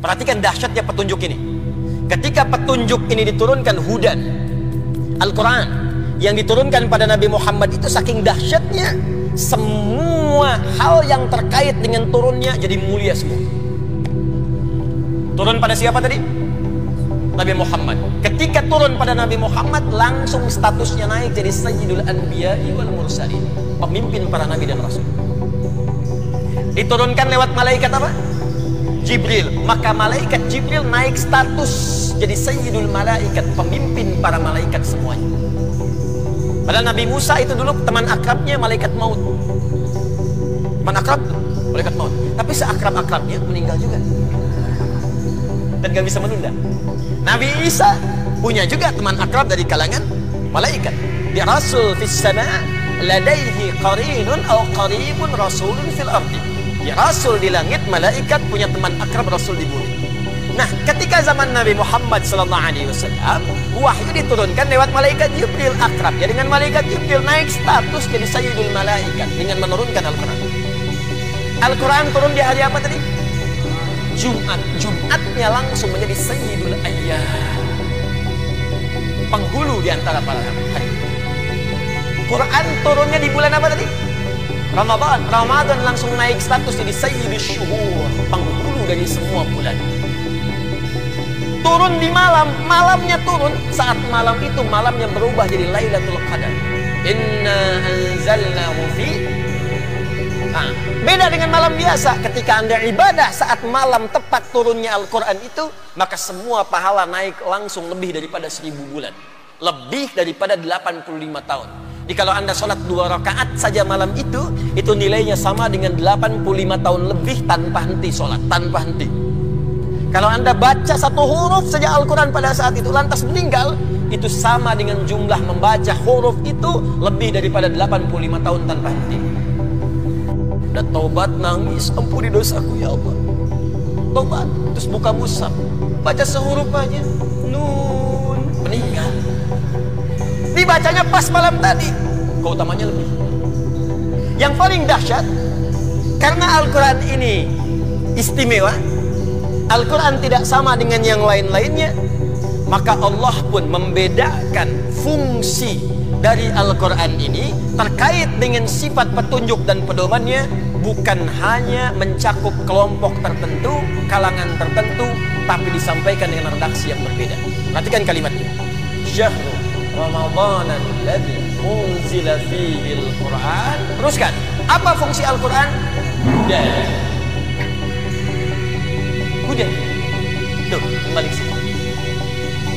Perhatikan dahsyatnya petunjuk ini. Ketika petunjuk ini diturunkan, hudan, Al-Quran yang diturunkan pada Nabi Muhammad itu saking dahsyatnya, semua hal yang terkait dengan turunnya jadi mulia semua. Turun pada siapa tadi? Nabi Muhammad. Ketika turun pada Nabi Muhammad, langsung statusnya naik jadi Sayyidul Anbiya'i wal Mursalin, pemimpin para nabi dan rasul. Diturunkan lewat malaikat apa? Jibril. Maka malaikat Jibril naik status jadi Sayyidul Malaikat, pemimpin para malaikat semuanya. Padahal Nabi Musa itu dulu teman akrabnya malaikat maut. Teman akrab malaikat maut. Tapi seakrab-akrabnya meninggal juga. Dan gak bisa menunda. Nabi Isa punya juga teman akrab dari kalangan malaikat. Di Rasul fis sama ladaihi qarinun aw qaribun rasulun fil ardi. Di Rasul di langit, malaikat punya teman akrab Rasul di bumi. Nah, ketika zaman Nabi Muhammad SAW, wahyu diturunkan lewat malaikat Jibril, akrab ya dengan malaikat Jibril, naik status jadi Sayyidul Malaikat dengan menurunkan Al-Quran. Al-Quran turun di hari apa tadi? Jumat. Jumatnya langsung menjadi Sayyidul Ayyam, penghulu di antara para hari. Quran turunnya di bulan apa tadi? Ramadan. Ramadan langsung naik status jadi Sayyidul Syuhur, penghulu dari semua bulan. Turun di malam, malamnya turun. Saat malam itu, malamnya berubah jadi Lailatul Qadar. Inna anzalnahu fi. Nah, beda dengan malam biasa. Ketika Anda ibadah saat malam tepat turunnya Al-Quran itu, maka semua pahala naik langsung lebih daripada 1000 bulan. Lebih daripada 85 tahun. Jadi kalau Anda sholat 2 rakaat saja malam itu nilainya sama dengan 85 tahun lebih tanpa henti sholat, tanpa henti. Kalau Anda baca 1 huruf saja Al-Quran pada saat itu lantas meninggal, itu sama dengan jumlah membaca huruf itu lebih daripada 85 tahun tanpa henti. Dan taubat, nangis, ampuni dosaku ya Allah. Taubat, terus buka mushaf, baca sehuruf aja, nun, meninggal. Dibacanya pas malam tadi, keutamanya lebih. Yang paling dahsyat, karena Al-Quran ini istimewa, Al-Quran tidak sama dengan yang lain-lainnya, maka Allah pun membedakan fungsi dari Al-Quran ini terkait dengan sifat petunjuk dan pedomannya, bukan hanya mencakup kelompok tertentu, kalangan tertentu, tapi disampaikan dengan redaksi yang berbeda. Perhatikan kalimatnya. Syahrul Ramadan alladzi unzila fihi al-Quran. Teruskan. Apa fungsi Al-Quran? Hudan. Hudan. Tuh, kembali sini.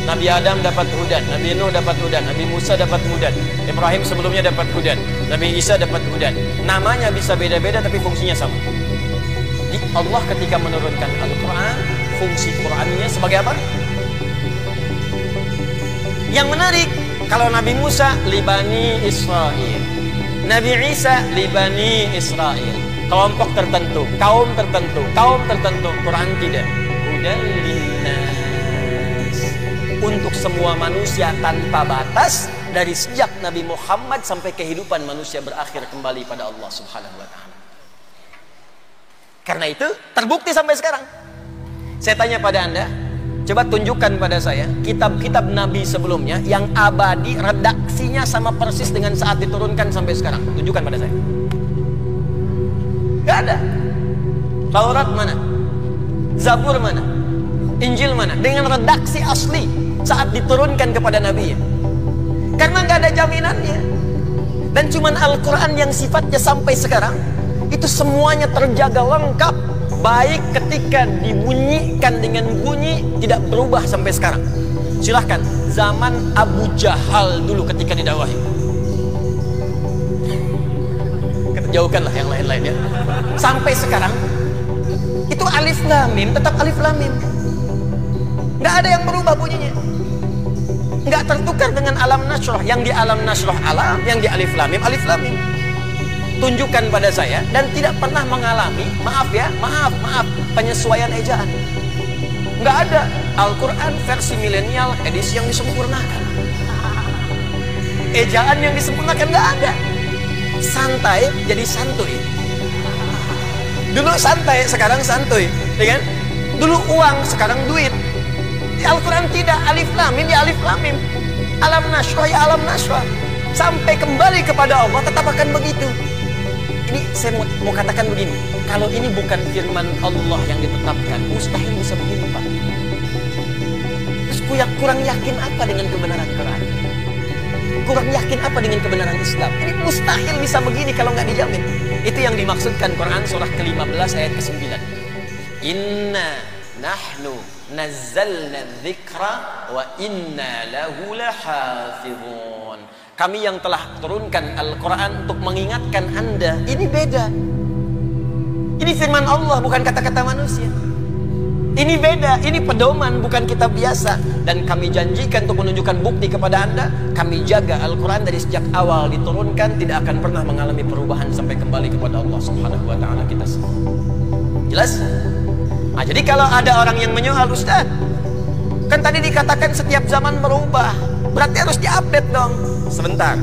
Nabi Adam dapat hudan, Nabi Nuh dapat hudan, Nabi Musa dapat hudan, Ibrahim sebelumnya dapat hudan, Nabi Isa dapat hudan. Namanya bisa beda-beda tapi fungsinya sama. Di Allah ketika menurunkan Al-Quran, fungsi Qurannya sebagai apa? Yang menarik, kalau Nabi Musa libani Israel, Nabi Isa libani Israel, kelompok tertentu, kaum tertentu, Quran tidak. Hudan linnas, untuk semua manusia tanpa batas, dari sejak Nabi Muhammad sampai kehidupan manusia berakhir kembali pada Allah Subhanahu wa Ta'ala. Karena itu terbukti sampai sekarang. Saya tanya pada Anda, coba tunjukkan pada saya kitab-kitab Nabi sebelumnya yang abadi, redaksinya sama persis dengan saat diturunkan sampai sekarang. Tunjukkan pada saya. Gak ada. Taurat mana? Zabur mana? Injil mana? Dengan redaksi asli saat diturunkan kepada Nabi. Karena nggak ada jaminannya. Dan cuman Al-Quran yang sifatnya sampai sekarang itu semuanya terjaga lengkap, baik ketika dibunyikan dengan bunyi tidak berubah sampai sekarang. Silahkan zaman Abu Jahal dulu ketika didakwahi. Kita jauhkanlah yang lain-lain ya. Sampai sekarang itu alif lam mim tetap alif lam mim. Nggak ada yang berubah bunyinya. Nggak tertukar dengan alam nasrah. Yang di alam nasrah alam, yang di alif lam mim alif lam mim. Tunjukkan pada saya dan tidak pernah mengalami, maaf penyesuaian ejaan. Nggak ada. Al-Quran versi milenial, edisi yang disempurnakan. Ejaan yang disempurnakan nggak ada. Santai jadi santuy. Dulu santai, sekarang santuy, ya kan? Dulu uang, sekarang duit. Di Al-Quran tidak, alif lam mim ya alif lam mim. Alam nashrah ya alam nashrah. Sampai kembali kepada Allah tetap akan begitu. Ini saya mau katakan begini, kalau ini bukan firman Allah yang ditetapkan, mustahil bisa begini, Pak. Terus kurang yakin apa dengan kebenaran Quran? Kurang yakin apa dengan kebenaran Islam? Ini mustahil bisa begini kalau nggak dijamin. Itu yang dimaksudkan Quran surah ke-15 ayat ke-9. Inna nahnu nazzalna dzikra wa inna lahu lahafizun. Kami yang telah turunkan Al-Quran untuk mengingatkan Anda. Ini beda. Ini firman Allah, bukan kata-kata manusia. Ini beda, ini pedoman, bukan kitab biasa. Dan kami janjikan untuk menunjukkan bukti kepada Anda. Kami jaga Al-Quran dari sejak awal diturunkan, tidak akan pernah mengalami perubahan sampai kembali kepada Allah Subhanahu wa Ta'ala kita semua. Jelas? Nah, jadi kalau ada orang yang menyoal, Ustaz, kan tadi dikatakan setiap zaman berubah, berarti harus diupdate dong. Sebentar.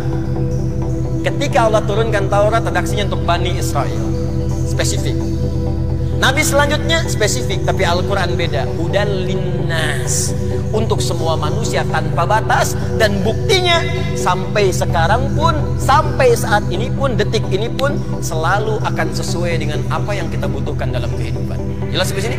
Ketika Allah turunkan Taurat, redaksinya untuk Bani Israel, spesifik. Nabi selanjutnya spesifik, tapi Al-Quran beda. Hudal linnas, untuk semua manusia tanpa batas. Dan buktinya sampai sekarang pun, sampai saat ini pun, detik ini pun selalu akan sesuai dengan apa yang kita butuhkan dalam kehidupan. Jelas di sini?